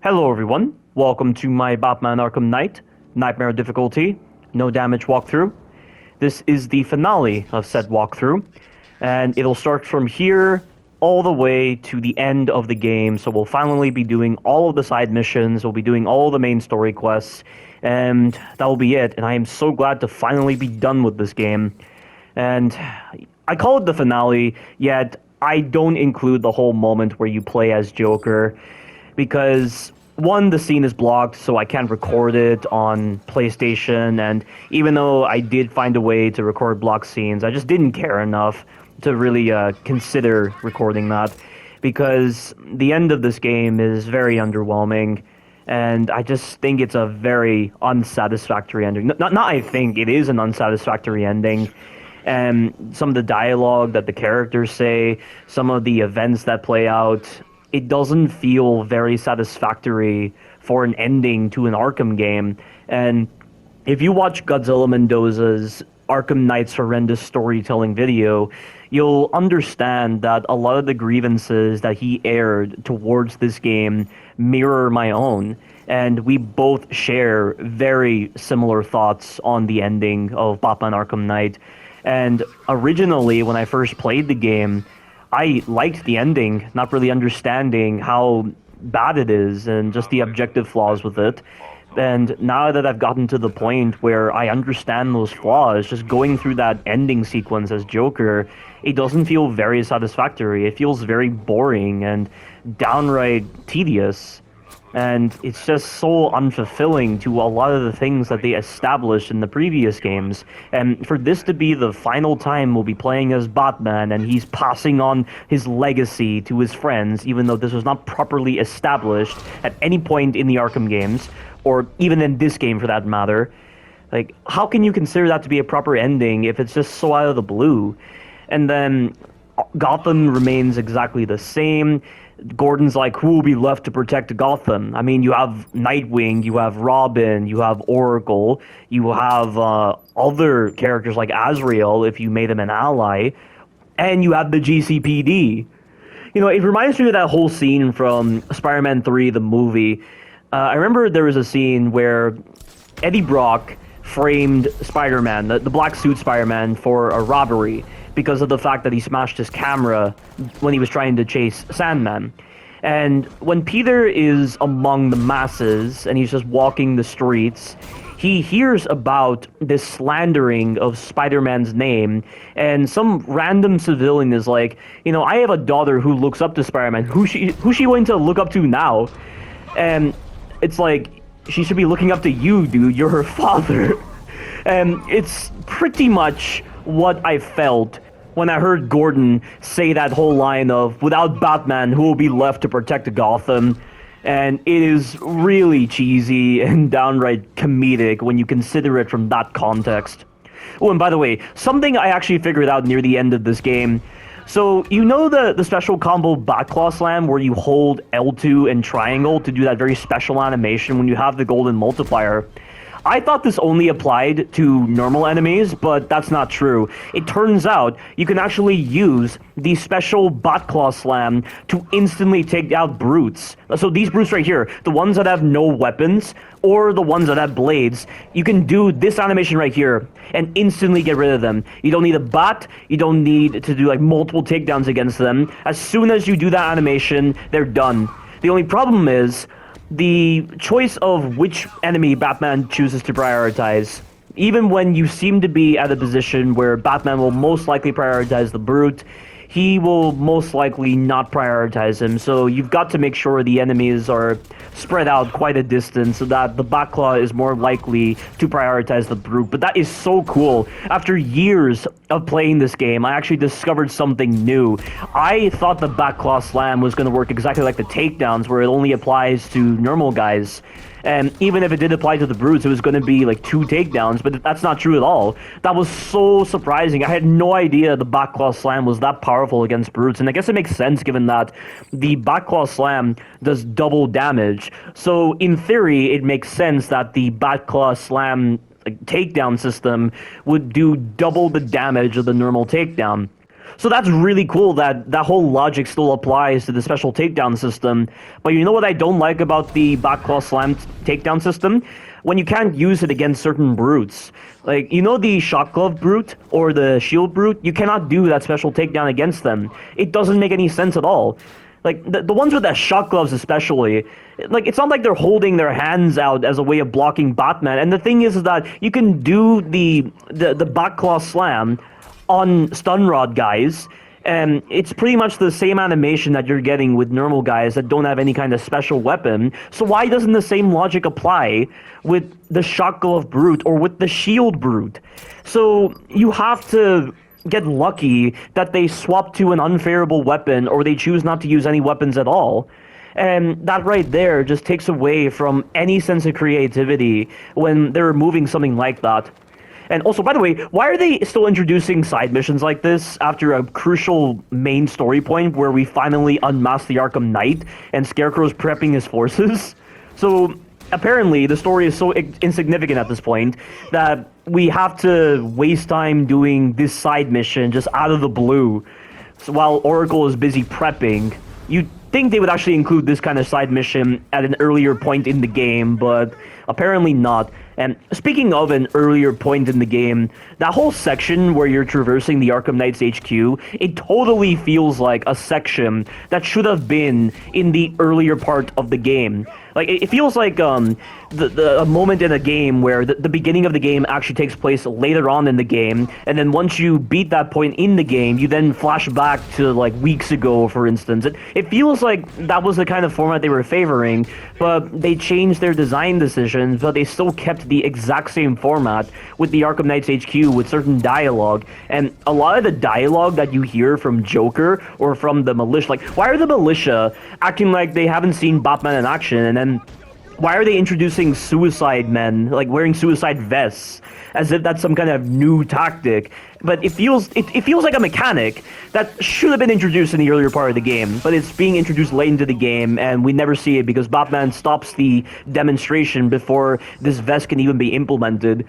Hello everyone, welcome to my Batman Arkham Knight, Knightmare difficulty, no damage walkthrough. This is the finale of said walkthrough, and it'll start from here all the way to the end of the game, so we'll finally be doing all of the side missions, we'll be doing all the main story quests, and that will be it, and I am so glad to finally be done with this game. And I call it the finale, yet I don't include the whole moment where you play as Joker, because one, the scene is blocked, so I can't record it on PlayStation, and even though I did find a way to record block scenes, I just didn't care enough to really consider recording that, because the end of this game is very underwhelming, and I just think it's a very unsatisfactory ending. Not I think, it is an unsatisfactory ending. And some of the dialogue that the characters say, some of the events that play out, it doesn't feel very satisfactory for an ending to an Arkham game. And if you watch Godzilla Mendoza's Arkham Knight's horrendous storytelling video, you'll understand that a lot of the grievances that he aired towards this game mirror my own. And we both share very similar thoughts on the ending of Batman Arkham Knight. And originally, when I first played the game, I liked the ending, not really understanding how bad it is and just the objective flaws with it. And now that I've gotten to the point where I understand those flaws, just going through that ending sequence as Joker, it doesn't feel very satisfactory. It feels very boring and downright tedious. And it's just so unfulfilling to a lot of the things that they established in the previous games. And for this to be the final time we'll be playing as Batman, and he's passing on his legacy to his friends, even though this was not properly established at any point in the Arkham games, or even in this game for that matter, like, how can you consider that to be a proper ending if it's just so out of the blue? And then Gotham remains exactly the same. Gordon's like, who will be left to protect Gotham? I mean, you have Nightwing, you have Robin, you have Oracle, you have other characters like Azrael, if you made him an ally, and you have the GCPD. You know, it reminds me of that whole scene from Spider-Man 3, the movie. I remember there was a scene where Eddie Brock framed Spider-Man, the black suit Spider-Man, for a robbery, because of the fact that he smashed his camera when he was trying to chase Sandman. And when Peter is among the masses and he's just walking the streets, he hears about this slandering of Spider-Man's name, and some random civilian is like, you know, I have a daughter who looks up to Spider-Man. Who's she going to look up to now? And it's like, she should be looking up to you, dude. You're her father. And it's pretty much what I felt when I heard Gordon say that whole line of, without Batman, who will be left to protect Gotham? And it is really cheesy and downright comedic when you consider it from that context. Oh, and by the way, something I actually figured out near the end of this game. So, you know the special combo Batclaw Slam where you hold L2 and triangle to do that very special animation when you have the golden multiplier? I thought this only applied to normal enemies, but that's not true. It turns out you can actually use the special Batclaw Slam to instantly take out brutes. So these brutes right here, the ones that have no weapons, or the ones that have blades, you can do this animation right here and instantly get rid of them. You don't need a bat, you don't need to do like multiple takedowns against them. As soon as you do that animation, they're done. The only problem is the choice of which enemy Batman chooses to prioritize. Even when you seem to be at a position where Batman will most likely prioritize the brute, he will most likely not prioritize him. So you've got to make sure the enemies are spread out quite a distance so that the Batclaw is more likely to prioritize the brute. But that is so cool. After years of playing this game, I actually discovered something new. I thought the Batclaw Slam was going to work exactly like the takedowns, where it only applies to normal guys. And even if it did apply to the brutes, it was going to be like 2 takedowns, but that's not true at all. That was so surprising. I had no idea the Batclaw Slam was that powerful against brutes, and I guess it makes sense given that the Batclaw Slam does double damage. So in theory, it makes sense that the Batclaw Slam takedown system would do double the damage of the normal takedown. So that's really cool that that whole logic still applies to the special takedown system. But you know what I don't like about the Backclaw Slam takedown system? When you can't use it against certain brutes. Like, you know the Shock Glove brute or the Shield brute? You cannot do that special takedown against them. It doesn't make any sense at all. Like, the ones with the Shock Gloves especially, like, it's not like they're holding their hands out as a way of blocking Batman. And the thing is that you can do the Backclaw Slam on Stun Rod guys, and it's pretty much the same animation that you're getting with normal guys that don't have any kind of special weapon. So why doesn't the same logic apply with the Shock Glove Brute or with the Shield Brute? So you have to get lucky that they swap to an unfavorable weapon or they choose not to use any weapons at all. And that right there just takes away from any sense of creativity when they're removing something like that. And also, by the way, why are they still introducing side missions like this after a crucial main story point where we finally unmask the Arkham Knight and Scarecrow's prepping his forces? So apparently the story is so insignificant at this point that we have to waste time doing this side mission just out of the blue. So while Oracle is busy prepping, you'd think they would actually include this kind of side mission at an earlier point in the game, but apparently not. And speaking of an earlier point in the game, that whole section where you're traversing the Arkham Knight's HQ, it totally feels like a section that should have been in the earlier part of the game. Like, it feels like a moment in a game where the beginning of the game actually takes place later on in the game, and then once you beat that point in the game, you then flash back to, like, weeks ago, for instance. It feels like that was the kind of format they were favoring, but they changed their design decisions, but they still kept the exact same format with the Arkham Knight's HQ with certain dialogue. And a lot of the dialogue that you hear from Joker or from the militia, like, why are the militia acting like they haven't seen Batman in action? And then why are they introducing suicide men, like wearing suicide vests, as if that's some kind of new tactic? But it feels like a mechanic that should have been introduced in the earlier part of the game, but it's being introduced late into the game, and we never see it because Batman stops the demonstration before this vest can even be implemented.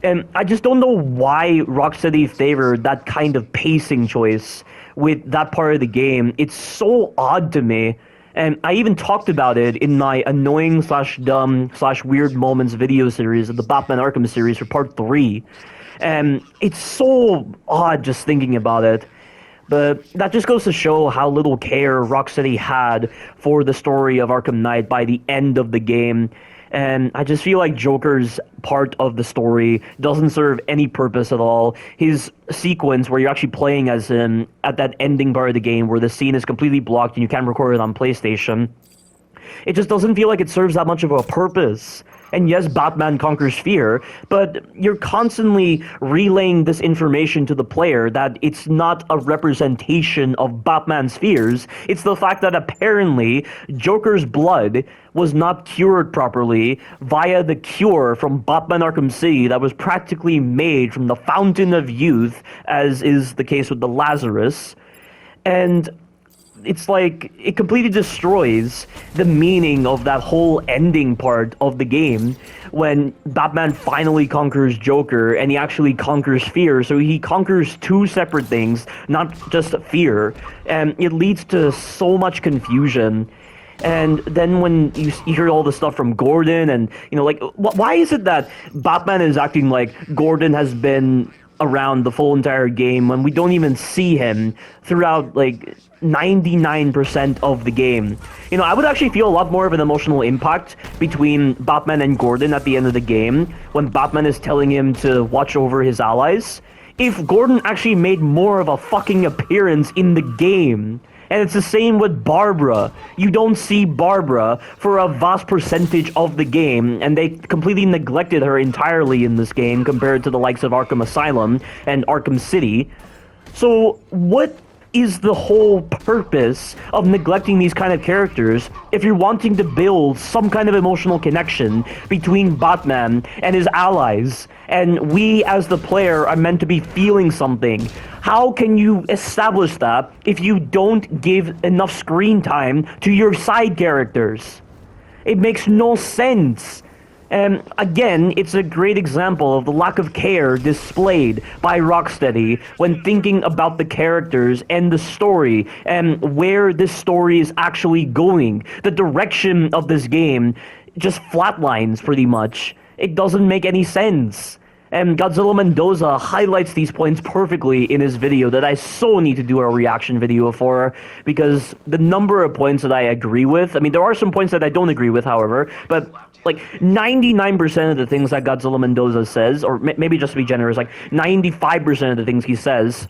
And I just don't know why Rocksteady favored that kind of pacing choice with that part of the game. It's so odd to me. And I even talked about it in my annoying/dumb/weird moments video series of the Batman Arkham series for part 3. And it's so odd just thinking about it. But that just goes to show how little care Rocksteady had for the story of Arkham Knight by the end of the game. And I just feel like Joker's part of the story doesn't serve any purpose at all. His sequence where you're actually playing as him at that ending part of the game where the scene is completely blocked and you can't record it on PlayStation, it just doesn't feel like it serves that much of a purpose. And yes, Batman conquers fear, but you're constantly relaying this information to the player that it's not a representation of Batman's fears. It's the fact that apparently Joker's blood was not cured properly via the cure from Batman Arkham City that was practically made from the Fountain of Youth, as is the case with the Lazarus. And it's like it completely destroys the meaning of that whole ending part of the game when Batman finally conquers Joker and he actually conquers fear. So he conquers two separate things, not just fear, and it leads to so much confusion. And then when you hear all the stuff from Gordon and, you know, like, why is it that Batman is acting like Gordon has been around the full entire game when we don't even see him throughout, like, 99% of the game? You know, I would actually feel a lot more of an emotional impact between Batman and Gordon at the end of the game when Batman is telling him to watch over his allies if Gordon actually made more of a fucking appearance in the game. And it's the same with Barbara. You don't see Barbara for a vast percentage of the game, and they completely neglected her entirely in this game compared to the likes of Arkham Asylum and Arkham City. So what is the whole purpose of neglecting these kind of characters if you're wanting to build some kind of emotional connection between Batman and his allies, and we as the player are meant to be feeling something? How can you establish that if you don't give enough screen time to your side characters? It makes no sense. And again, it's a great example of the lack of care displayed by Rocksteady when thinking about the characters and the story and where this story is actually going. The direction of this game just flatlines pretty much. It doesn't make any sense. And Godzilla Mendoza highlights these points perfectly in his video that I so need to do a reaction video for, because the number of points that I agree with, I mean, there are some points that I don't agree with, however, but like 99% of the things that Godzilla Mendoza says, or maybe just to be generous, like 95% of the things he says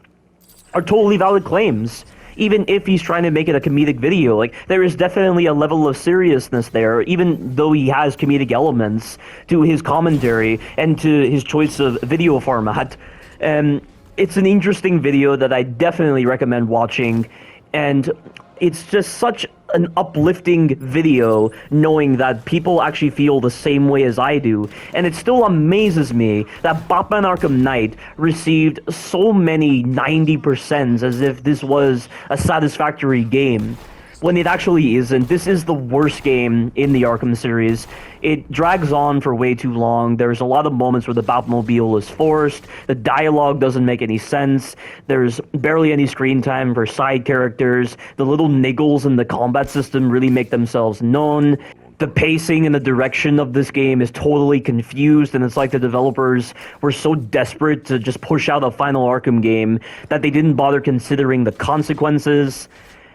are totally valid claims. Even if he's trying to make it a comedic video, like, there is definitely a level of seriousness there, even though he has comedic elements to his commentary and to his choice of video format. It's an interesting video that I definitely recommend watching, and it's just such an uplifting video knowing that people actually feel the same way as I do. And it still amazes me that Batman Arkham Knight received so many 90% as if this was a satisfactory game, when it actually isn't. This is the worst game in the Arkham series. It drags on for way too long. There's a lot of moments where the Batmobile is forced. The dialogue doesn't make any sense. There's barely any screen time for side characters. The little niggles in the combat system really make themselves known. The pacing and the direction of this game is totally confused, and it's like the developers were so desperate to just push out a final Arkham game that they didn't bother considering the consequences,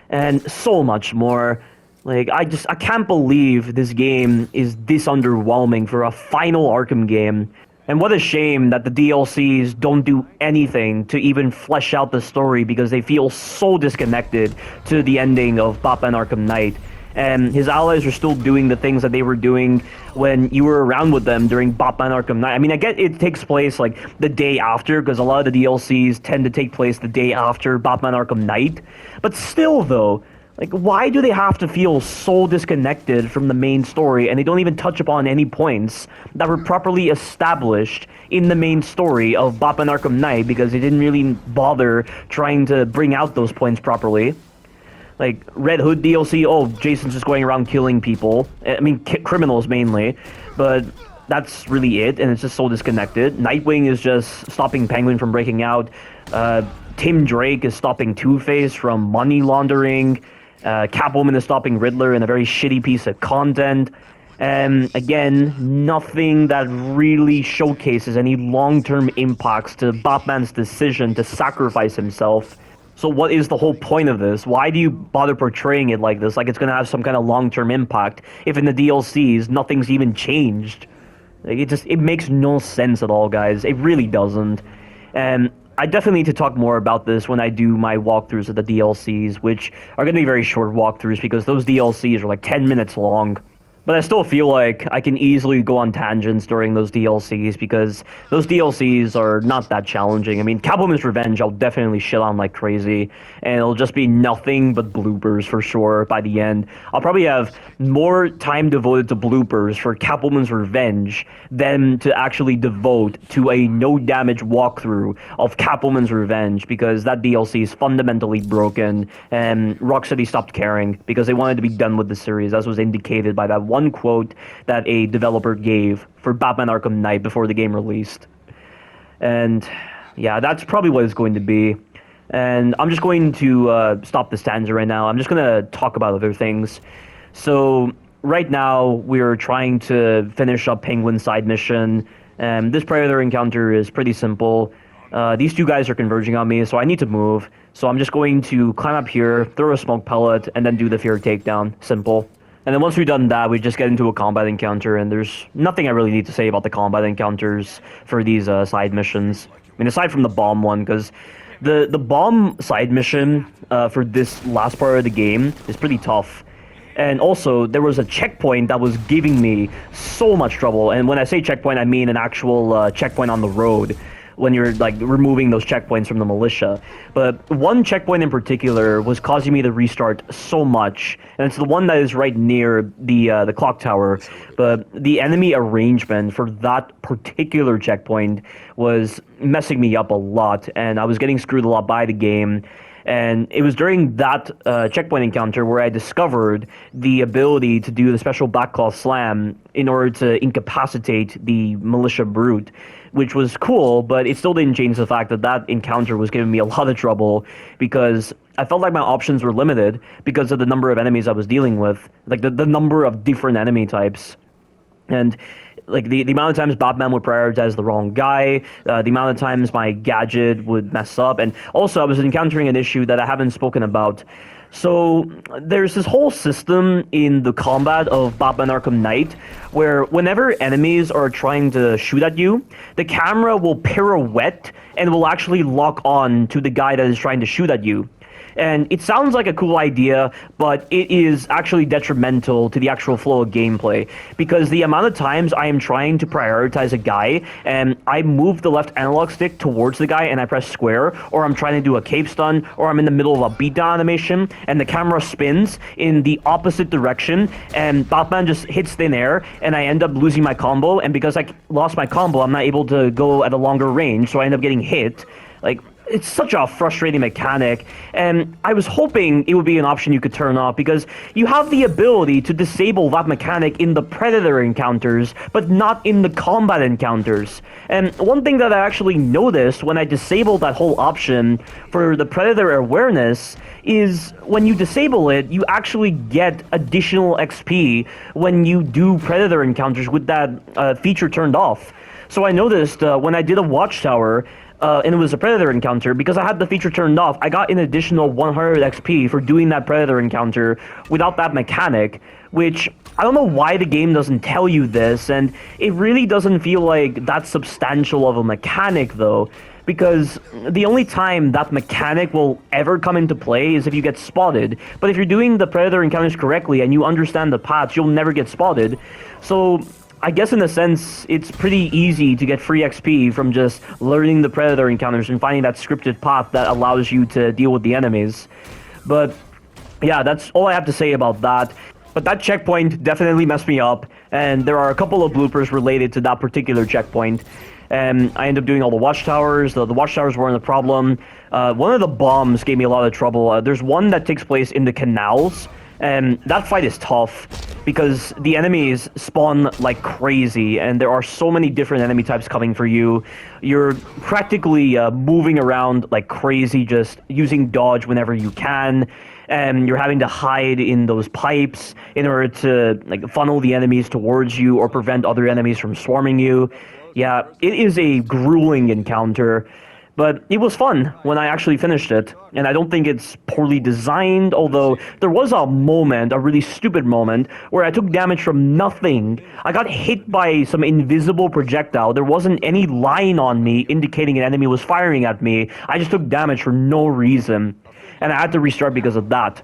and so much more. Like, I can't believe this game is this underwhelming for a final Arkham game. And what a shame that the DLCs don't do anything to even flesh out the story, because they feel so disconnected to the ending of Batman Arkham Knight. And his allies are still doing the things that they were doing when you were around with them during Batman Arkham Knight. I mean, I get it takes place, like, the day after, because a lot of the DLCs tend to take place the day after Batman Arkham Knight. But still, though, like, why do they have to feel so disconnected from the main story, and they don't even touch upon any points that were properly established in the main story of Batman Arkham Knight, because they didn't really bother trying to bring out those points properly? Like, Red Hood DLC, oh, Jason's just going around killing people. I mean, criminals mainly, but that's really it, and it's just so disconnected. Nightwing is just stopping Penguin from breaking out. Tim Drake is stopping Two-Face from money laundering. Catwoman is stopping Riddler in a very shitty piece of content. And again, nothing that really showcases any long-term impacts to Batman's decision to sacrifice himself. So what is the whole point of this? Why do you bother portraying it like this, like it's going to have some kind of long-term impact, if in the DLCs nothing's even changed? Like, it makes no sense at all, guys. It really doesn't. And I definitely need to talk more about this when I do my walkthroughs of the DLCs, which are going to be very short walkthroughs because those DLCs are like 10 minutes long. But I still feel like I can easily go on tangents during those DLCs, because those DLCs are not that challenging. I mean, Catwoman's Revenge I'll definitely shit on like crazy, and it'll just be nothing but bloopers for sure by the end. I'll probably have more time devoted to bloopers for Catwoman's Revenge than to actually devote to a no-damage walkthrough of Catwoman's Revenge, because that DLC is fundamentally broken, and Rocksteady stopped caring because they wanted to be done with the series, as was indicated by that one quote that a developer gave for Batman Arkham Knight before the game released. And yeah, that's probably what it's going to be. And I'm just going to stop this tangent right now. I'm just going to talk about other things. So right now we're trying to finish up Penguin's side mission, and this Predator encounter is pretty simple. These two guys are converging on me, so I need to move. So I'm just going to climb up here, throw a smoke pellet, and then do the fear takedown. Simple. And then once we've done that, we just get into a combat encounter, and there's nothing I really need to say about the combat encounters for these side missions. I mean, aside from the bomb one, because the bomb side mission for this last part of the game is pretty tough. And also, there was a checkpoint that was giving me so much trouble. And when I say checkpoint, I mean an actual checkpoint on the road, when you're like removing those checkpoints from the militia. But one checkpoint in particular was causing me to restart so much, and it's the one that is right near the clock tower. But the enemy arrangement for that particular checkpoint was messing me up a lot, and I was getting screwed a lot by the game. And it was during that checkpoint encounter where I discovered the ability to do the special backclaw slam in order to incapacitate the militia brute, which was cool, but it still didn't change the fact that that encounter was giving me a lot of trouble because I felt like my options were limited because of the number of enemies I was dealing with, like the number of different enemy types. And like the amount of times Batman would prioritize the wrong guy, the amount of times my gadget would mess up, and also I was encountering an issue that I haven't spoken about. So there's this whole system in the combat of Batman Arkham Knight where whenever enemies are trying to shoot at you, the camera will pirouette and will actually lock on to the guy that is trying to shoot at you. And it sounds like a cool idea, but it is actually detrimental to the actual flow of gameplay. Because the amount of times I am trying to prioritize a guy, and I move the left analog stick towards the guy and I press square, or I'm trying to do a cape stun, or I'm in the middle of a beatdown animation, and the camera spins in the opposite direction, and Batman just hits thin air, and I end up losing my combo, and because I lost my combo, I'm not able to go at a longer range, so I end up getting hit. Like, it's such a frustrating mechanic, and I was hoping it would be an option you could turn off, because you have the ability to disable that mechanic in the Predator encounters, but not in the combat encounters. And one thing that I actually noticed when I disabled that whole option for the Predator awareness is when you disable it, you actually get additional XP when you do Predator encounters with that feature turned off. So I noticed when I did a Watchtower, and it was a Predator encounter, because I had the feature turned off, I got an additional 100 XP for doing that Predator encounter without that mechanic, which I don't know why the game doesn't tell you this, and it really doesn't feel like that substantial of a mechanic, though, because the only time that mechanic will ever come into play is if you get spotted. But if you're doing the Predator encounters correctly and you understand the paths, you'll never get spotted. So I guess in a sense, it's pretty easy to get free XP from just learning the Predator encounters and finding that scripted path that allows you to deal with the enemies. But yeah, that's all I have to say about that. But that checkpoint definitely messed me up, and there are a couple of bloopers related to that particular checkpoint. And I ended up doing all the watchtowers. The watchtowers weren't a problem. One of the bombs gave me a lot of trouble. There's one that takes place in the canals, and that fight is tough because the enemies spawn like crazy, and there are so many different enemy types coming for you. You're practically moving around like crazy, just using dodge whenever you can, and you're having to hide in those pipes in order to like funnel the enemies towards you or prevent other enemies from swarming you. Yeah, it is a grueling encounter, but it was fun when I actually finished it, and I don't think it's poorly designed, although there was a moment, a really stupid moment, where I took damage from nothing. I got hit by some invisible projectile. There wasn't any line on me indicating an enemy was firing at me. I just took damage for no reason, and I had to restart because of that.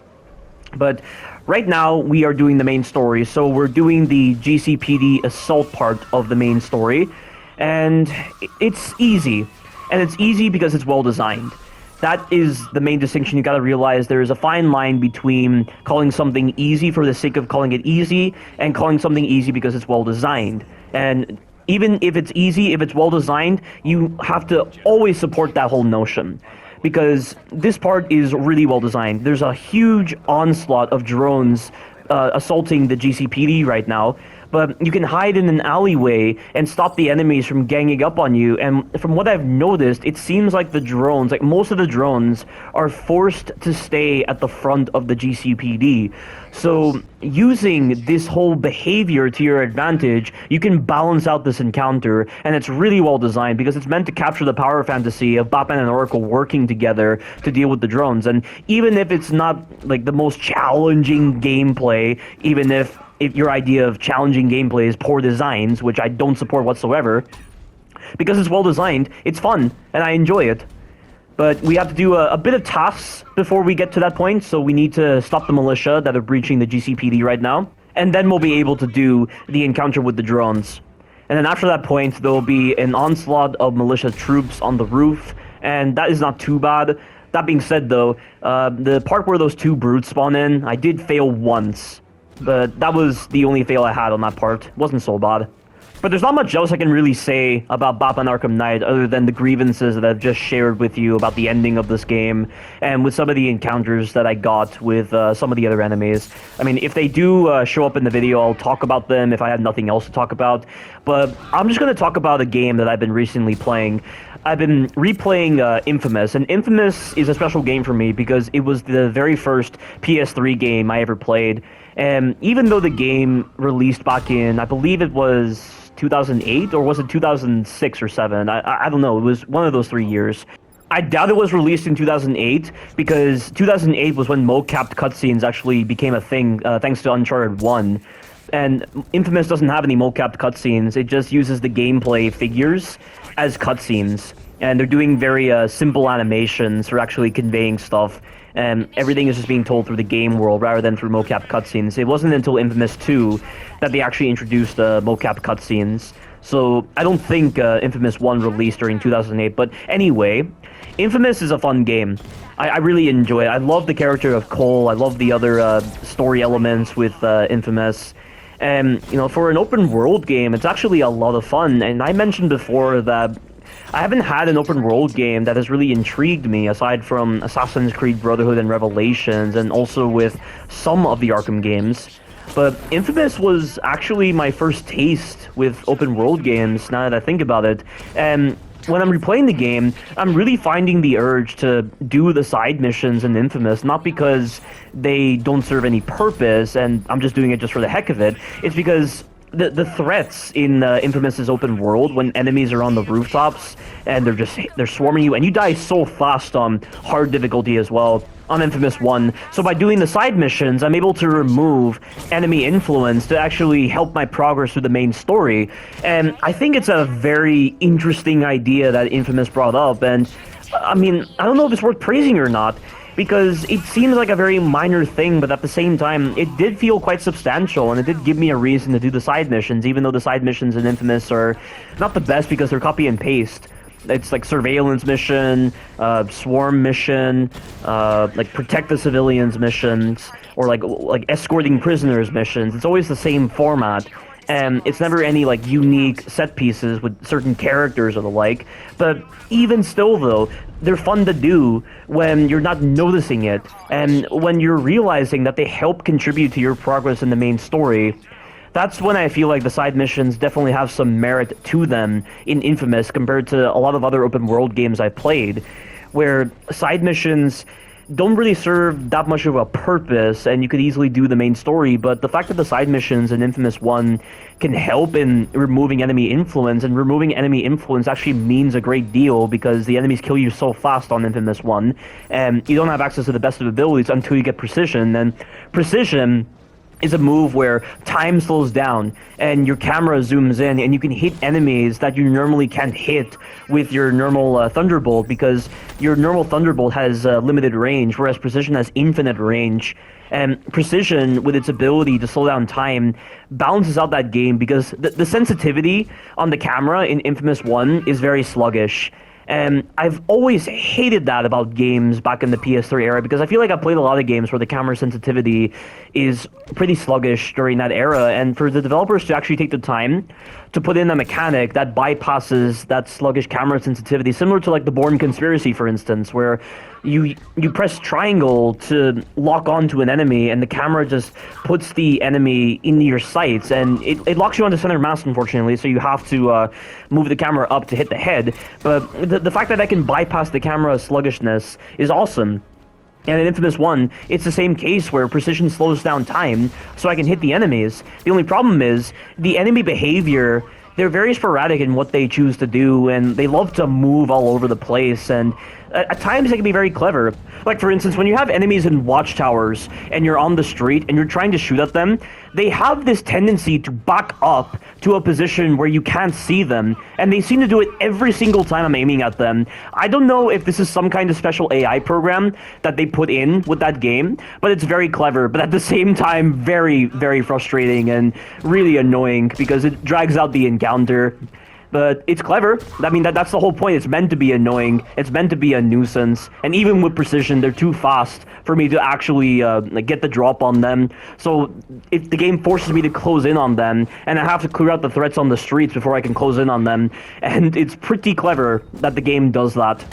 But right now, we are doing the main story, so we're doing the GCPD assault part of the main story, and it's easy. And it's easy because it's well designed. That is the main distinction. You gotta realize there is a fine line between calling something easy for the sake of calling it easy and calling something easy because it's well designed. And even if it's easy, if it's well designed, you have to always support that whole notion. Because this part is really well designed. There's a huge onslaught of drones assaulting the GCPD right now, but you can hide in an alleyway and stop the enemies from ganging up on you. And from what I've noticed, it seems like the drones, like most of the drones, are forced to stay at the front of the GCPD. So using this whole behavior to your advantage, you can balance out this encounter, and it's really well designed because it's meant to capture the power fantasy of Batman and Oracle working together to deal with the drones. And even if it's not like the most challenging gameplay, even if your idea of challenging gameplay is poor designs, which I don't support whatsoever, because it's well designed, it's fun, and I enjoy it. But we have to do a bit of tasks before we get to that point, so we need to stop the militia that are breaching the GCPD right now, and then we'll be able to do the encounter with the drones. And then after that point, there will be an onslaught of militia troops on the roof, and that is not too bad. That being said, though, the part where those two brutes spawn in, I did fail once. But that was the only fail I had on that part. It wasn't so bad. But there's not much else I can really say about Batman Arkham Knight other than the grievances that I've just shared with you about the ending of this game and with some of the encounters that I got with some of the other enemies. I mean, if they do show up in the video, I'll talk about them if I have nothing else to talk about. But I'm just going to talk about a game that I've been recently playing. I've been replaying Infamous, and Infamous is a special game for me because it was the very first PS3 game I ever played. And even though the game released back in, I believe it was 2008, or was it 2006 or 7? I don't know. It was one of those 3 years. I doubt it was released in 2008 because 2008 was when mocap cutscenes actually became a thing, thanks to Uncharted 1. And Infamous doesn't have any mocap cutscenes. It just uses the gameplay figures as cutscenes. And they're doing very simple animations for actually conveying stuff. And everything is just being told through the game world rather than through mocap cutscenes. It wasn't until Infamous 2 that they actually introduced mocap cutscenes. So I don't think Infamous 1 released during 2008. But anyway, Infamous is a fun game. I really enjoy it. I love the character of Cole. I love the other story elements with Infamous. And, you know, for an open world game, it's actually a lot of fun. And I mentioned before that I haven't had an open world game that has really intrigued me, aside from Assassin's Creed Brotherhood and Revelations, and also with some of the Arkham games. But Infamous was actually my first taste with open world games, now that I think about it. And when I'm replaying the game, I'm really finding the urge to do the side missions in Infamous, not because they don't serve any purpose and I'm just doing it just for the heck of it. It's because the threats in Infamous's open world, when enemies are on the rooftops and they're swarming you, and you die so fast on hard difficulty as well on Infamous 1. So by doing the side missions, I'm able to remove enemy influence to actually help my progress through the main story. And I think it's a very interesting idea that Infamous brought up, and I mean, I don't know if it's worth praising or not, because it seems like a very minor thing, but at the same time, it did feel quite substantial, and it did give me a reason to do the side missions, even though the side missions in Infamous are not the best because they're copy and paste. It's like surveillance mission, swarm mission, like protect the civilians missions, or like escorting prisoners missions. It's always the same format. And it's never any like unique set pieces with certain characters or the like. But even still, though, they're fun to do when you're not noticing it, and when you're realizing that they help contribute to your progress in the main story. That's when I feel like the side missions definitely have some merit to them in Infamous compared to a lot of other open world games I've played, where side missions don't really serve that much of a purpose, and you could easily do the main story, but the fact that the side missions in Infamous 1 can help in removing enemy influence, and removing enemy influence actually means a great deal, because the enemies kill you so fast on Infamous 1, and you don't have access to the best of abilities until you get Precision, and Precision is a move where time slows down and your camera zooms in and you can hit enemies that you normally can't hit with your normal Thunderbolt, because your normal Thunderbolt has limited range, whereas Precision has infinite range. And Precision, with its ability to slow down time, balances out that game, because the sensitivity on the camera in Infamous 1 is very sluggish. And I've always hated that about games back in the PS3 era, because I feel like I've played a lot of games where the camera sensitivity is pretty sluggish during that era, and for the developers to actually take the time to put in a mechanic that bypasses that sluggish camera sensitivity, similar to like the Bourne Conspiracy, for instance, where you press triangle to lock onto an enemy, and the camera just puts the enemy in your sights, and it locks you onto center mass, unfortunately, so you have to move the camera up to hit the head. But the fact that I can bypass the camera sluggishness is awesome. And in Infamous 1, it's the same case where Precision slows down time so I can hit the enemies. The only problem is the enemy behavior. They're very sporadic in what they choose to do, and they love to move all over the place, and at times they can be very clever. Like, for instance, when you have enemies in watchtowers and you're on the street and you're trying to shoot at them, they have this tendency to back up to a position where you can't see them, and they seem to do it every single time I'm aiming at them. I don't know if this is some kind of special AI program that they put in with that game, but it's very clever, but at the same time very, very frustrating and really annoying, because it drags out the encounter. But it's clever. I mean, that's the whole point. It's meant to be annoying. It's meant to be a nuisance. And even with precision, they're too fast for me to actually like get the drop on them. So if the game forces me to close in on them, and I have to clear out the threats on the streets before I can close in on them. And it's pretty clever that the game does that.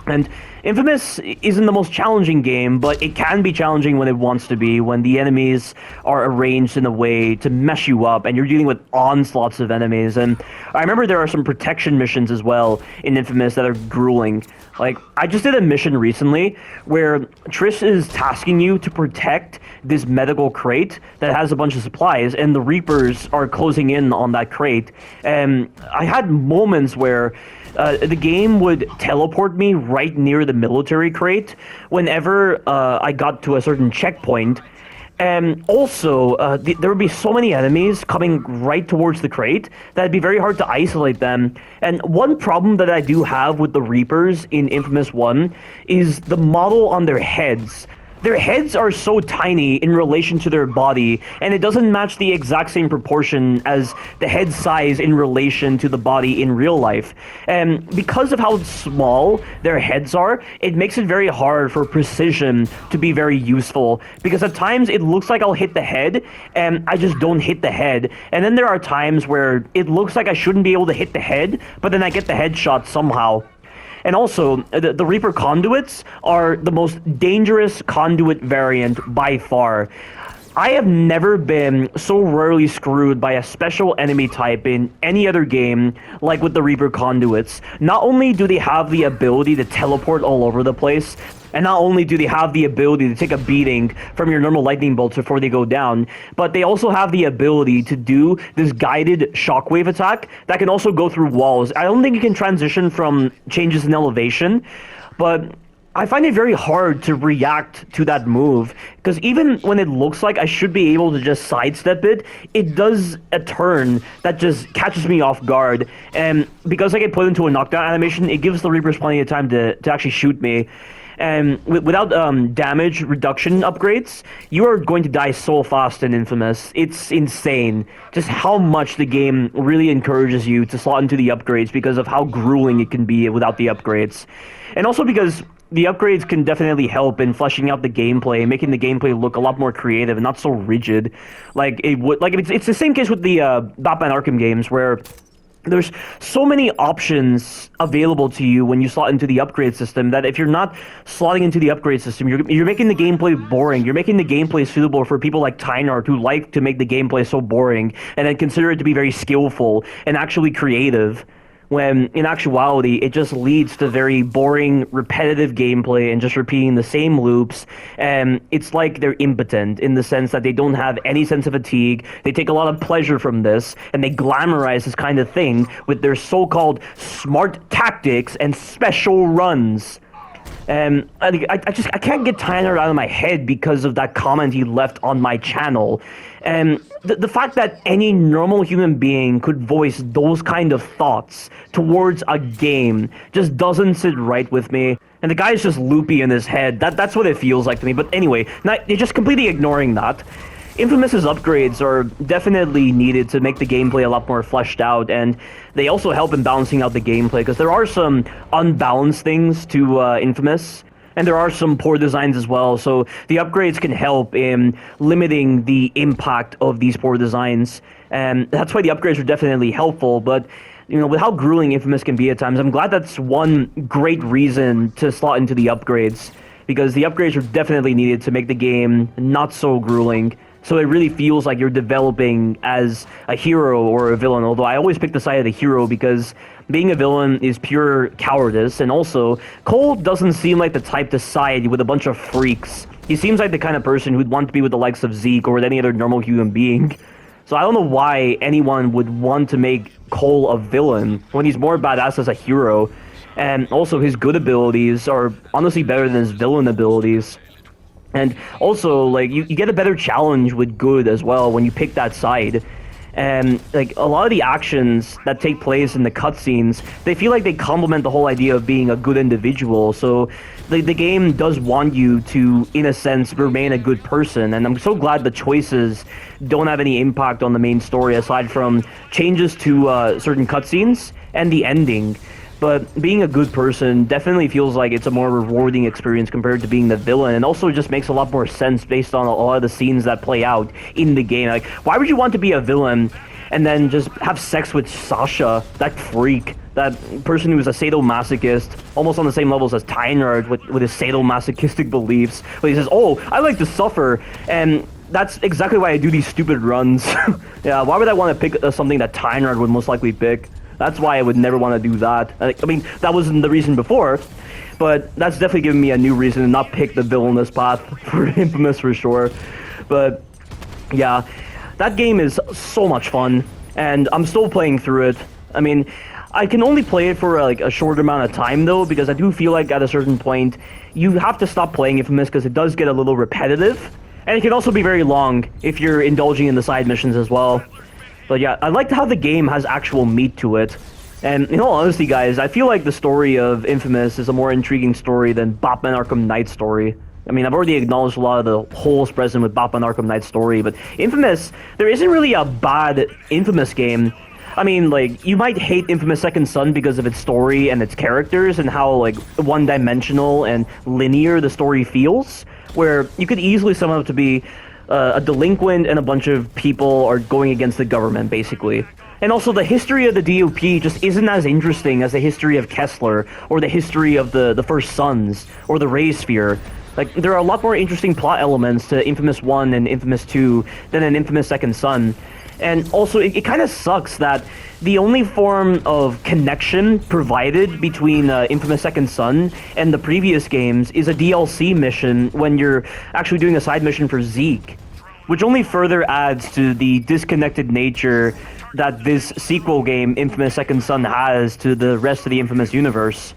And Infamous isn't the most challenging game, but it can be challenging when it wants to be, when the enemies are arranged in a way to mess you up, and you're dealing with onslaughts of enemies. And I remember there are some protection missions as well in Infamous that are grueling. Like, I just did a mission recently where Trish is tasking you to protect this medical crate that has a bunch of supplies, and the Reapers are closing in on that crate. And I had moments where the game would teleport me right near the military crate whenever I got to a certain checkpoint. And also, there would be so many enemies coming right towards the crate that it'd be very hard to isolate them. And one problem that I do have with the Reapers in Infamous 1 is the model on their heads. Their heads are so tiny in relation to their body, and it doesn't match the exact same proportion as the head size in relation to the body in real life. And because of how small their heads are, it makes it very hard for precision to be very useful, because at times it looks like I'll hit the head, and I just don't hit the head. And then there are times where it looks like I shouldn't be able to hit the head, but then I get the headshot somehow. And also, the Reaper conduits are the most dangerous conduit variant by far. I have never been so rarely screwed by a special enemy type in any other game like with the Reaper conduits. Not only do they have the ability to teleport all over the place, and not only do they have the ability to take a beating from your normal lightning bolts before they go down, but they also have the ability to do this guided shockwave attack that can also go through walls. I don't think it can transition from changes in elevation, but I find it very hard to react to that move, because even when it looks like I should be able to just sidestep it, it does a turn that just catches me off guard. And because I get put into a knockdown animation, it gives the Reapers plenty of time to actually shoot me. And without damage reduction upgrades, you are going to die so fast in Infamous. It's insane just how much the game really encourages you to slot into the upgrades because of how grueling it can be without the upgrades. And also because the upgrades can definitely help in fleshing out the gameplay, making the gameplay look a lot more creative and not so rigid. Like it's the same case with the Batman Arkham games, where there's so many options available to you when you slot into the upgrade system that if you're not slotting into the upgrade system, you're making the gameplay boring. You're making the gameplay suitable for people like Tynart who like to make the gameplay so boring and then consider it to be very skillful and actually creative, when in actuality it just leads to very boring, repetitive gameplay and just repeating the same loops. And it's like they're impotent in the sense that they don't have any sense of fatigue. They take a lot of pleasure from this, and they glamorize this kind of thing with their so-called smart tactics and special runs. And I can't get Tyler out of my head because of that comment he left on my channel. And the fact that any normal human being could voice those kind of thoughts towards a game just doesn't sit right with me. And the guy's just loopy in his head. That's what it feels like to me. But anyway, you're just completely ignoring that. Infamous's upgrades are definitely needed to make the gameplay a lot more fleshed out, and they also help in balancing out the gameplay, because there are some unbalanced things to Infamous, and there are some poor designs as well, so the upgrades can help in limiting the impact of these poor designs, and that's why the upgrades are definitely helpful. But you know, with how grueling Infamous can be at times, I'm glad that's one great reason to slot into the upgrades, because the upgrades are definitely needed to make the game not so grueling. So it really feels like you're developing as a hero or a villain, although I always pick the side of the hero because being a villain is pure cowardice, and also Cole doesn't seem like the type to side with a bunch of freaks. He seems like the kind of person who'd want to be with the likes of Zeke or with any other normal human being. So I don't know why anyone would want to make Cole a villain when he's more badass as a hero, and also his good abilities are honestly better than his villain abilities. And also, like, you get a better challenge with good as well when you pick that side. And like a lot of the actions that take place in the cutscenes, they feel like they complement the whole idea of being a good individual. So the game does want you to, in a sense, remain a good person. And I'm so glad the choices don't have any impact on the main story aside from changes to certain cutscenes and the ending. But being a good person definitely feels like it's a more rewarding experience compared to being the villain, and also just makes a lot more sense based on a lot of the scenes that play out in the game. Like, why would you want to be a villain and then just have sex with Sasha, that freak, that person who's a sadomasochist, almost on the same levels as Tynard with his sadomasochistic beliefs, where he says, "Oh, I like to suffer," and that's exactly why I do these stupid runs. Yeah, why would I want to pick something that Tynard would most likely pick? That's why I would never want to do that. I mean, that wasn't the reason before, but that's definitely given me a new reason to not pick the villainous path for Infamous for sure. But yeah, that game is so much fun, and I'm still playing through it. I mean, I can only play it for like a short amount of time though, because I do feel like at a certain point you have to stop playing Infamous because it does get a little repetitive, and it can also be very long if you're indulging in the side missions as well. But yeah, I liked how the game has actual meat to it. And in all honesty, guys, I feel like the story of Infamous is a more intriguing story than Batman Arkham Knight's story. I mean, I've already acknowledged a lot of the holes present with Batman Arkham Knight's story, but Infamous, there isn't really a bad Infamous game. I mean, like, you might hate Infamous Second Son because of its story and its characters and how, like, one-dimensional and linear the story feels, where you could easily sum it up to be a delinquent and a bunch of people are going against the government, basically. And also, the history of the DOP just isn't as interesting as the history of Kessler, or the history of the First Sons, or the Ray Sphere. Like, there are a lot more interesting plot elements to Infamous 1 and Infamous 2 than in Infamous Second Son. And also, it kind of sucks that the only form of connection provided between Infamous Second Son and the previous games is a DLC mission when you're actually doing a side mission for Zeke, which only further adds to the disconnected nature that this sequel game, Infamous Second Son, has to the rest of the Infamous universe.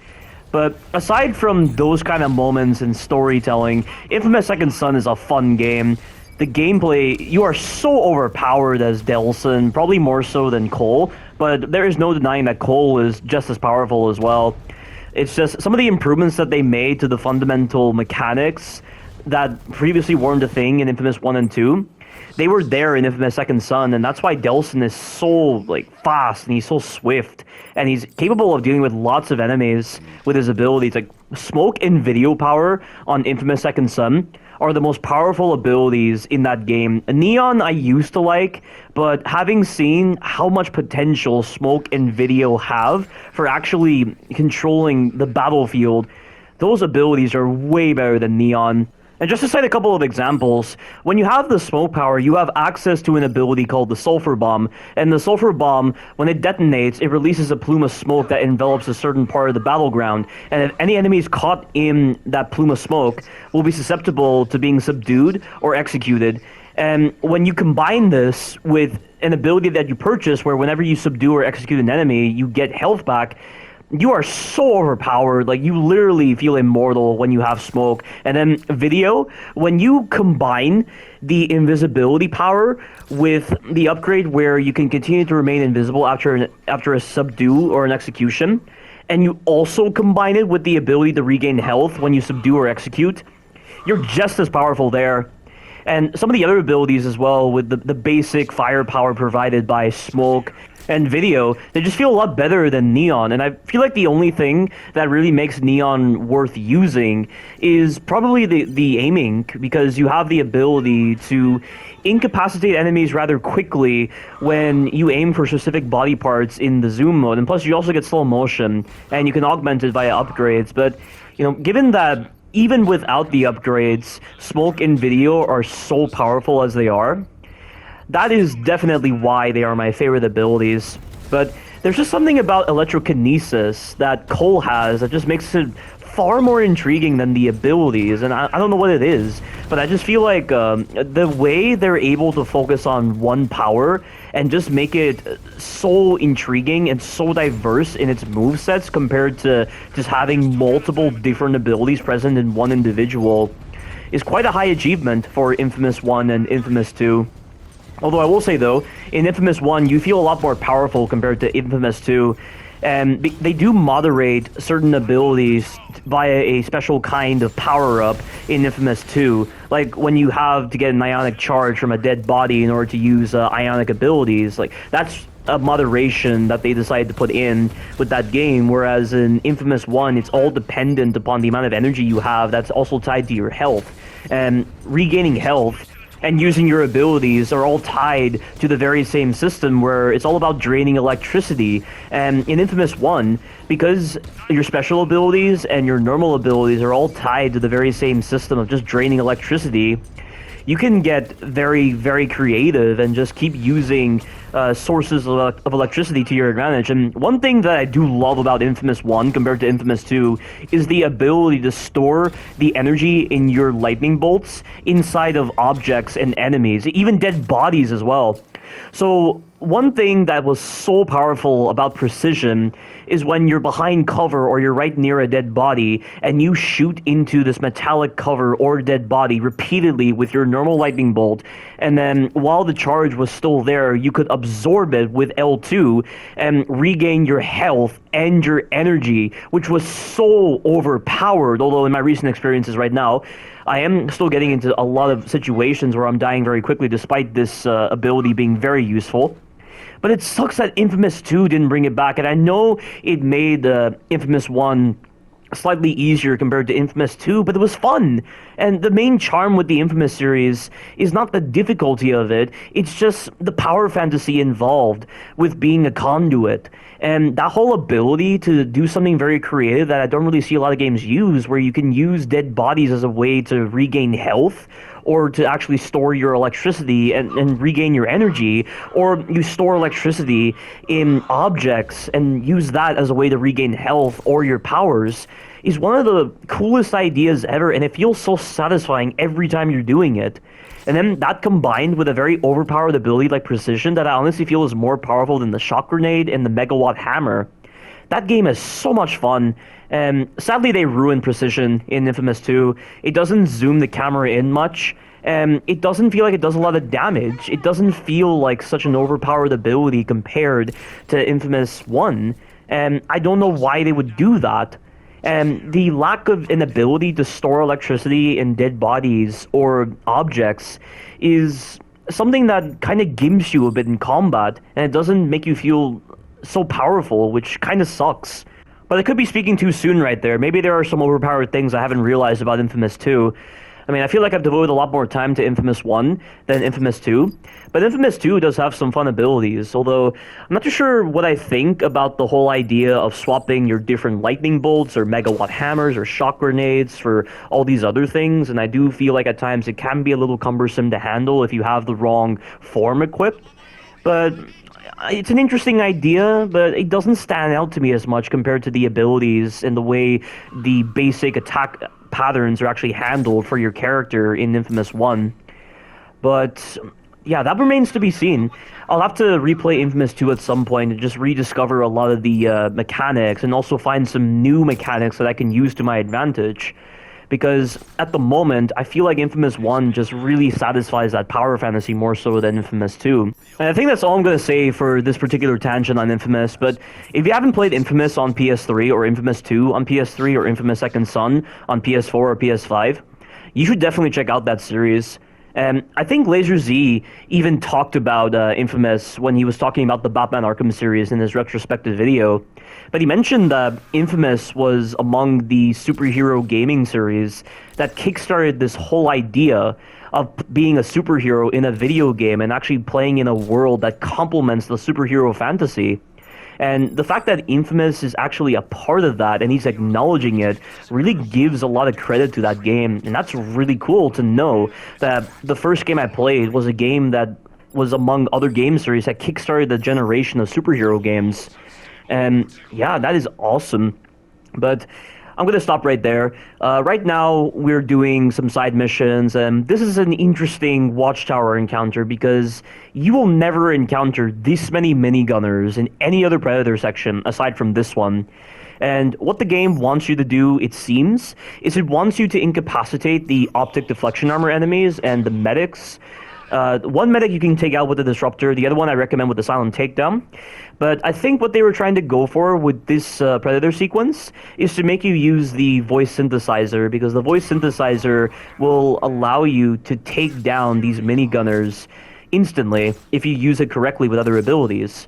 But aside from those kind of moments in storytelling, Infamous Second Son is a fun game. The gameplay, you are so overpowered as Delson, probably more so than Cole, but there is no denying that Cole is just as powerful as well. It's just some of the improvements that they made to the fundamental mechanics that previously weren't a thing in Infamous 1 and 2. They were there in Infamous Second Son, and that's why Delson is so like fast and he's so swift, and he's capable of dealing with lots of enemies with his abilities. Like smoke and video power on Infamous Second Son are the most powerful abilities in that game. Neon I used to like, but having seen how much potential smoke and video have for actually controlling the battlefield, those abilities are way better than Neon. And just to cite a couple of examples, when you have the smoke power, you have access to an ability called the Sulfur Bomb. And the Sulfur Bomb, when it detonates, it releases a plume of smoke that envelops a certain part of the battleground. And if any enemies caught in that plume of smoke will be susceptible to being subdued or executed. And when you combine this with an ability that you purchase where whenever you subdue or execute an enemy, you get health back, you are so overpowered. Like, you literally feel immortal when you have smoke. And then video, when you combine the invisibility power with the upgrade where you can continue to remain invisible after a subdue or an execution, and you also combine it with the ability to regain health when you subdue or execute, you're just as powerful there. And some of the other abilities as well, with the basic firepower provided by smoke and video, they just feel a lot better than Neon. And I feel like the only thing that really makes Neon worth using is probably the aiming, because you have the ability to incapacitate enemies rather quickly when you aim for specific body parts in the zoom mode. And plus you also get slow motion, and you can augment it via upgrades. But, you know, given that even without the upgrades, smoke and video are so powerful as they are, that is definitely why they are my favorite abilities. But there's just something about electrokinesis that Cole has that just makes it far more intriguing than the abilities, and I don't know what it is, but I just feel like the way they're able to focus on one power and just make it so intriguing and so diverse in its movesets compared to just having multiple different abilities present in one individual is quite a high achievement for Infamous 1 and Infamous 2. Although I will say, though, in Infamous 1, you feel a lot more powerful compared to Infamous 2. And they do moderate certain abilities via a special kind of power-up in Infamous 2. Like, when you have to get an ionic charge from a dead body in order to use ionic abilities. Like, that's a moderation that they decided to put in with that game, whereas in Infamous 1, it's all dependent upon the amount of energy you have that's also tied to your health. And regaining health and using your abilities are all tied to the very same system where it's all about draining electricity. And in Infamous 1, because your special abilities and your normal abilities are all tied to the very same system of just draining electricity, you can get very, very creative and just keep using sources of electricity to your advantage. And one thing that I do love about Infamous 1 compared to Infamous 2 is the ability to store the energy in your lightning bolts inside of objects and enemies, even dead bodies as well. So one thing that was so powerful about Precision is when you're behind cover or you're right near a dead body and you shoot into this metallic cover or dead body repeatedly with your normal lightning bolt, and then while the charge was still there, you could absorb it with L2 and regain your health and your energy, which was so overpowered. Although in my recent experiences right now, I am still getting into a lot of situations where I'm dying very quickly despite this ability being very useful. But it sucks that Infamous 2 didn't bring it back, and I know it made Infamous 1 slightly easier compared to Infamous 2, but it was fun. And the main charm with the Infamous series is not the difficulty of it, it's just the power fantasy involved with being a conduit. And that whole ability to do something very creative that I don't really see a lot of games use, where you can use dead bodies as a way to regain health, or to actually store your electricity and regain your energy, or you store electricity in objects and use that as a way to regain health or your powers, is one of the coolest ideas ever, and it feels so satisfying every time you're doing it. And then that combined with a very overpowered ability like Precision that I honestly feel is more powerful than the shock grenade and the megawatt hammer. That game is so much fun, and sadly they ruined Precision in Infamous 2. It doesn't zoom the camera in much, and it doesn't feel like it does a lot of damage. It doesn't feel like such an overpowered ability compared to Infamous 1, and I don't know why they would do that. And the lack of an ability to store electricity in dead bodies or objects is something that kind of gimps you a bit in combat, and it doesn't make you feel so powerful, which kind of sucks. But I could be speaking too soon right there. Maybe there are some overpowered things I haven't realized about Infamous 2. I mean, I feel like I've devoted a lot more time to Infamous 1 than Infamous 2. But Infamous 2 does have some fun abilities, although I'm not too sure what I think about the whole idea of swapping your different lightning bolts or megawatt hammers or shock grenades for all these other things, and I do feel like at times it can be a little cumbersome to handle if you have the wrong form equipped. But it's an interesting idea, but it doesn't stand out to me as much compared to the abilities and the way the basic attack patterns are actually handled for your character in Infamous 1. But yeah, that remains to be seen. I'll have to replay Infamous 2 at some point and just rediscover a lot of the mechanics, and also find some new mechanics that I can use to my advantage. Because at the moment, I feel like Infamous 1 just really satisfies that power fantasy more so than Infamous 2. And I think that's all I'm going to say for this particular tangent on Infamous, but if you haven't played Infamous on PS3, or Infamous 2 on PS3, or Infamous Second Son on PS4 or PS5, you should definitely check out that series. And I think Laser Z even talked about Infamous when he was talking about the Batman Arkham series in his retrospective video. But he mentioned that Infamous was among the superhero gaming series that kickstarted this whole idea of being a superhero in a video game and actually playing in a world that complements the superhero fantasy. And the fact that Infamous is actually a part of that, and he's acknowledging it, really gives a lot of credit to that game. And that's really cool to know that the first game I played was a game that was among other game series that kickstarted the generation of superhero games. And yeah, that is awesome. But I'm going to stop right there. Right now, we're doing some side missions, and this is an interesting Watchtower encounter because you will never encounter this many minigunners in any other Predator section aside from this one. And what the game wants you to do, it seems, is it wants you to incapacitate the optic deflection armor enemies and the medics One medic you can take out with the Disruptor, the other one I recommend with the Silent Takedown. But I think what they were trying to go for with this Predator sequence is to make you use the voice synthesizer, because the voice synthesizer will allow you to take down these minigunners instantly if you use it correctly with other abilities.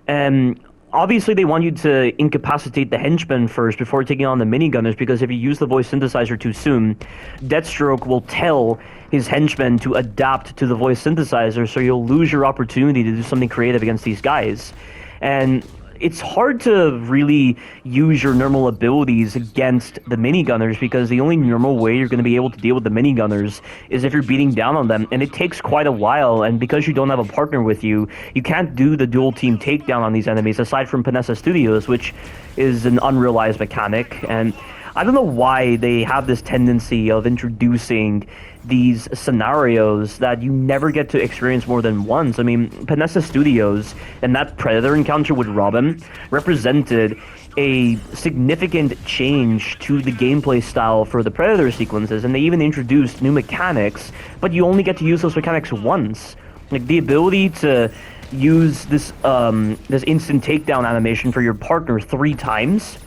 And obviously they want you to incapacitate the henchmen first before taking on the minigunners, because if you use the voice synthesizer too soon, Deathstroke will tell his henchmen to adapt to the voice synthesizer, so you'll lose your opportunity to do something creative against these guys. And it's hard to really use your normal abilities against the minigunners, because the only normal way you're going to be able to deal with the minigunners is if you're beating down on them, and it takes quite a while, and because you don't have a partner with you, you can't do the dual team takedown on these enemies, aside from Panessa Studios, which is an unrealized mechanic. And I don't know why they have this tendency of introducing these scenarios that you never get to experience more than once. I mean, Panessa Studios and that Predator encounter with Robin represented a significant change to the gameplay style for the Predator sequences, and they even introduced new mechanics, but you only get to use those mechanics once. Like, the ability to use this instant takedown animation for your partner 3 times,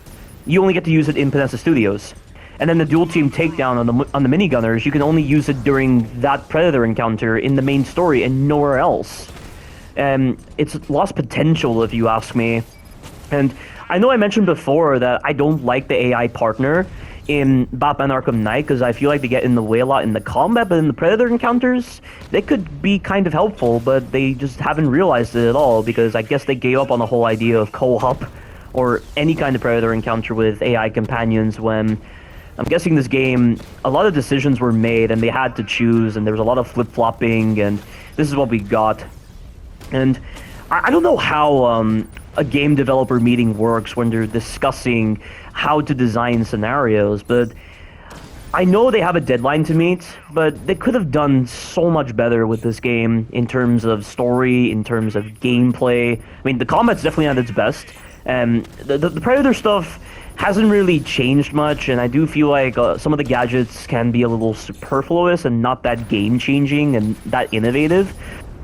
you only get to use it in Panessa Studios. And then the dual team takedown on the minigunners, you can only use it during that Predator encounter in the main story and nowhere else. And it's lost potential, if you ask me. And I know I mentioned before that I don't like the AI partner in Batman Arkham Knight, because I feel like they get in the way a lot in the combat, but in the Predator encounters, they could be kind of helpful, but they just haven't realized it at all, because I guess they gave up on the whole idea of co-op or any kind of Predator encounter with AI companions when, I'm guessing this game, a lot of decisions were made and they had to choose, and there was a lot of flip-flopping, and this is what we got. And I don't know how a game developer meeting works when they're discussing how to design scenarios, but I know they have a deadline to meet, but they could have done so much better with this game in terms of story, in terms of gameplay. I mean, the combat's definitely at its best, and the Predator stuff hasn't really changed much, and I do feel like some of the gadgets can be a little superfluous and not that game-changing and that innovative.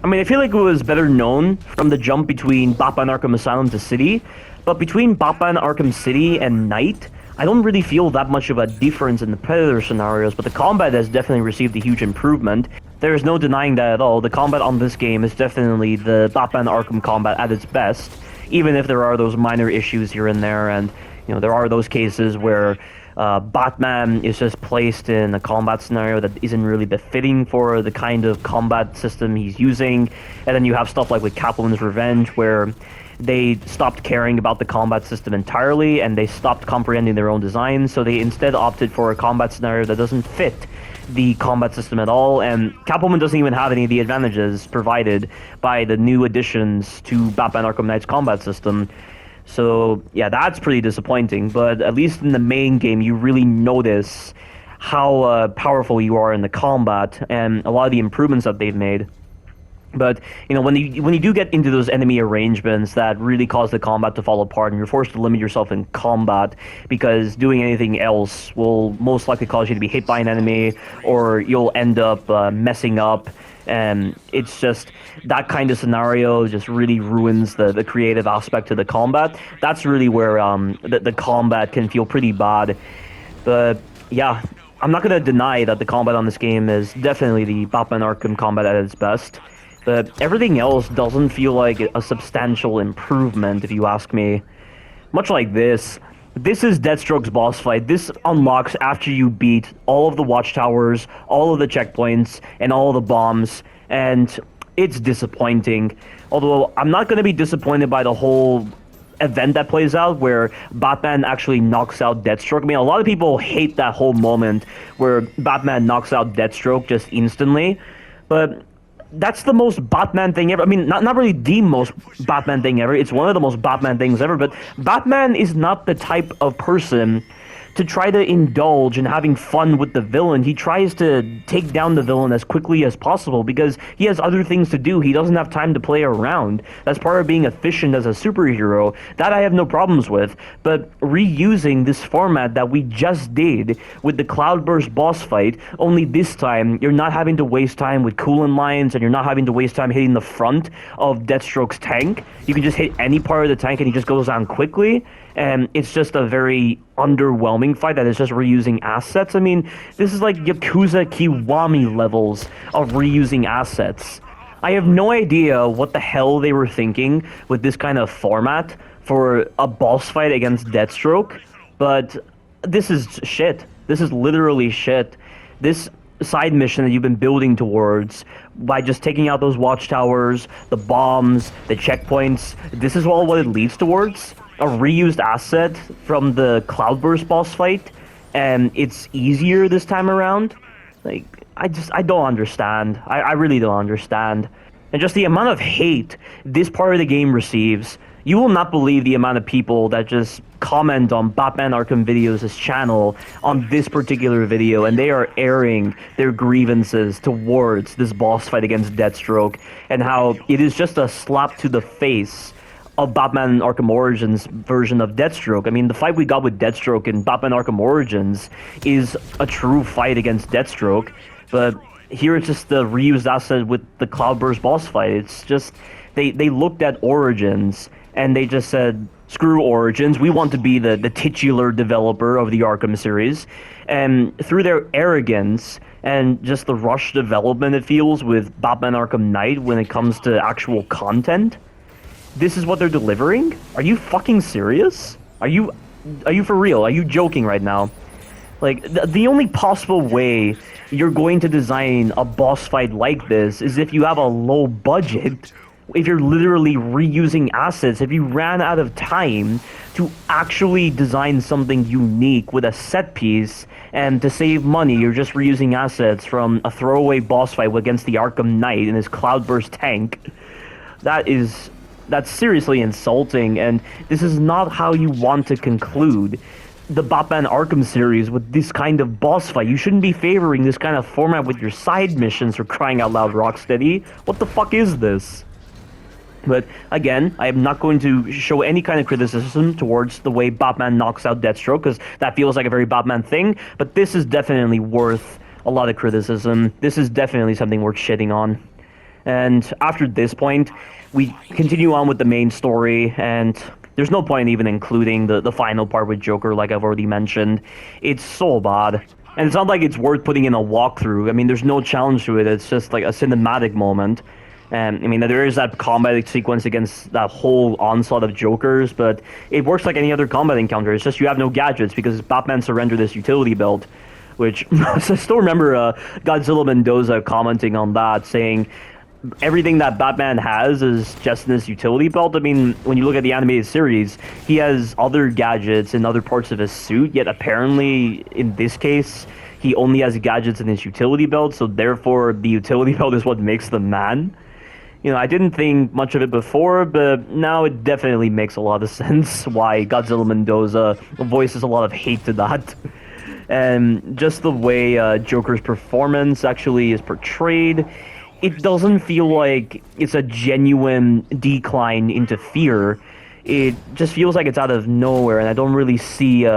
I mean, I feel like it was better known from the jump between Batman Arkham Asylum to City, but between Batman Arkham City and Night, I don't really feel that much of a difference in the Predator scenarios, but the combat has definitely received a huge improvement. There is no denying that at all. The combat on this game is definitely the Batman Arkham combat at its best, even if there are those minor issues here and there, and you know, there are those cases where Batman is just placed in a combat scenario that isn't really befitting for the kind of combat system he's using. And then you have stuff like with Catwoman's Revenge, where they stopped caring about the combat system entirely, and they stopped comprehending their own design, so they instead opted for a combat scenario that doesn't fit the combat system at all, and Catwoman doesn't even have any of the advantages provided by the new additions to Batman Arkham Knight's combat system. So, yeah, that's pretty disappointing, but at least in the main game, you really notice how powerful you are in the combat, and a lot of the improvements that they've made. But, you know, when you do get into those enemy arrangements that really cause the combat to fall apart, and you're forced to limit yourself in combat, because doing anything else will most likely cause you to be hit by an enemy, or you'll end up messing up. And it's just that kind of scenario just really ruins the creative aspect of the combat. That's really where the combat can feel pretty bad. But yeah, I'm not going to deny that the combat on this game is definitely the Batman Arkham combat at its best. But everything else doesn't feel like a substantial improvement, if you ask me. Much like this. This is Deathstroke's boss fight. This unlocks after you beat all of the watchtowers, all of the checkpoints, and all of the bombs, and it's disappointing. Although, I'm not going to be disappointed by the whole event that plays out, where Batman actually knocks out Deathstroke. I mean, a lot of people hate that whole moment where Batman knocks out Deathstroke just instantly, but that's the most Batman thing ever. I mean, not really the most Batman thing ever. It's one of the most Batman things ever, but Batman is not the type of person to try to indulge in having fun with the villain, he tries to take down the villain as quickly as possible because he has other things to do. He doesn't have time to play around. That's part of being efficient as a superhero. That I have no problems with. But reusing this format that we just did with the Cloudburst boss fight, only this time you're not having to waste time with coolant lines and you're not having to waste time hitting the front of Deathstroke's tank. You can just hit any part of the tank and he just goes down quickly. And it's just a very underwhelming fight that is just reusing assets. I mean, this is like Yakuza Kiwami levels of reusing assets. I have no idea what the hell they were thinking with this kind of format for a boss fight against Deathstroke, but this is shit. This is literally shit. This side mission that you've been building towards by just taking out those watchtowers, the bombs, the checkpoints, this is all what it leads towards. A reused asset from the Cloudburst boss fight, and it's easier this time around. Like, I don't understand. I really don't understand. And just the amount of hate this part of the game receives, you will not believe the amount of people that just comment on Batman Arkham Videos' channel on this particular video, and they are airing their grievances towards this boss fight against Deathstroke, and how it is just a slap to the face of Batman Arkham Origins version of Deathstroke. I mean, the fight we got with Deathstroke in Batman Arkham Origins is a true fight against Deathstroke, but here it's just the reused asset with the Cloudburst boss fight. It's just, they looked at Origins, and they just said, screw Origins, we want to be the titular developer of the Arkham series, and through their arrogance and just the rushed development it feels with Batman Arkham Knight when it comes to actual content, this is what they're delivering? Are you fucking serious? Are you for real? Are you joking right now? Like, the only possible way you're going to design a boss fight like this is if you have a low budget, if you're literally reusing assets, if you ran out of time to actually design something unique with a set piece, and to save money, you're just reusing assets from a throwaway boss fight against the Arkham Knight in his Cloudburst tank. That's seriously insulting, and this is not how you want to conclude the Batman Arkham series with this kind of boss fight. You shouldn't be favoring this kind of format with your side missions, for crying out loud, Rocksteady. What the fuck is this? But again, I am not going to show any kind of criticism towards the way Batman knocks out Deathstroke, because that feels like a very Batman thing, but this is definitely worth a lot of criticism. This is definitely something worth shitting on. And after this point, we continue on with the main story, and there's no point even including the final part with Joker, like I've already mentioned. It's so bad. And it's not like it's worth putting in a walkthrough. I mean, there's no challenge to it. It's just like a cinematic moment. And I mean, there is that combat sequence against that whole onslaught of Jokers, but it works like any other combat encounter. It's just you have no gadgets because Batman surrendered this utility belt, which I still remember Godzilla Mendoza commenting on that, saying everything that Batman has is just in this utility belt. I mean, when you look at the animated series, he has other gadgets in other parts of his suit, yet apparently in this case, he only has gadgets in his utility belt, so therefore the utility belt is what makes the man. You know, I didn't think much of it before, but now it definitely makes a lot of sense why Godzilla Mendoza voices a lot of hate to that. And just the way Joker's performance actually is portrayed, it doesn't feel like it's a genuine decline into fear. It just feels like it's out of nowhere, and I don't really see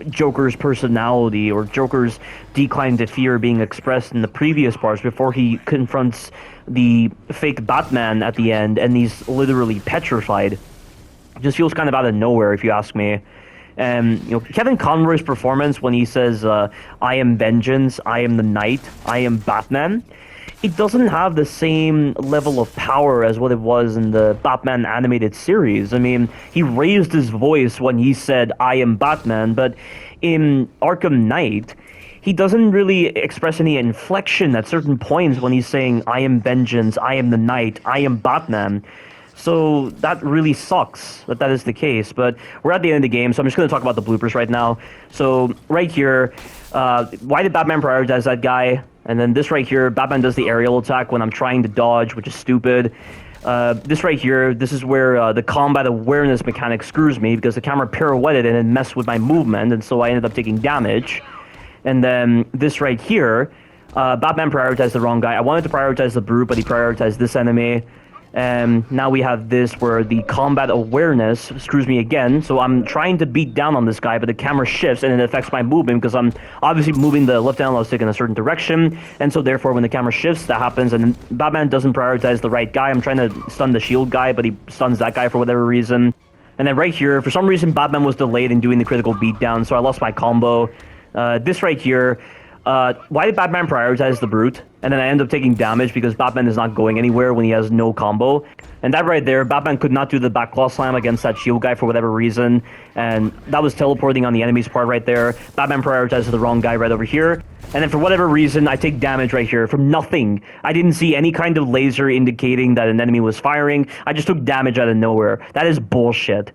Joker's personality or Joker's decline to fear being expressed in the previous parts before he confronts the fake Batman at the end, and he's literally petrified. It just feels kind of out of nowhere, if you ask me. And you know, Kevin Conroy's performance when he says, "I am vengeance, I am the Knight, I am Batman," it doesn't have the same level of power as what it was in the Batman animated series. I mean, he raised his voice when he said, "I am Batman," but in Arkham Knight, he doesn't really express any inflection at certain points when he's saying, "I am vengeance, I am the Knight, I am Batman." So that really sucks that is the case, but we're at the end of the game, so I'm just going to talk about the bloopers right now. So right here, why did Batman prioritize that guy? And then this right here, Batman does the aerial attack when I'm trying to dodge, which is stupid. This right here, this is where the combat awareness mechanic screws me because the camera pirouetted and it messed with my movement, and so I ended up taking damage. And then this right here, Batman prioritized the wrong guy. I wanted to prioritize the Brute, but he prioritized this enemy. And now we have this where the combat awareness screws me again. So I'm trying to beat down on this guy, but the camera shifts and it affects my movement because I'm obviously moving the left analog stick in a certain direction. And so therefore, when the camera shifts, that happens. And Batman doesn't prioritize the right guy. I'm trying to stun the shield guy, but he stuns that guy for whatever reason. And then right here, for some reason, Batman was delayed in doing the critical beatdown, so I lost my combo. This right here, why did Batman prioritize the Brute? And then I end up taking damage because Batman is not going anywhere when he has no combo. And that right there, Batman could not do the back claw slam against that shield guy for whatever reason. And that was teleporting on the enemy's part right there. Batman prioritized the wrong guy right over here. And then for whatever reason, I take damage right here from nothing. I didn't see any kind of laser indicating that an enemy was firing. I just took damage out of nowhere. That is bullshit.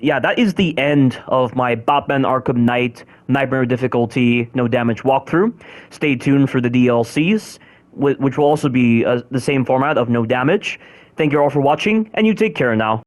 Yeah, that is the end of my Batman Arkham Knight Knightmare difficulty no damage walkthrough. Stay tuned for the DLCs, which will also be the same format of no damage. Thank you all for watching, and you take care now.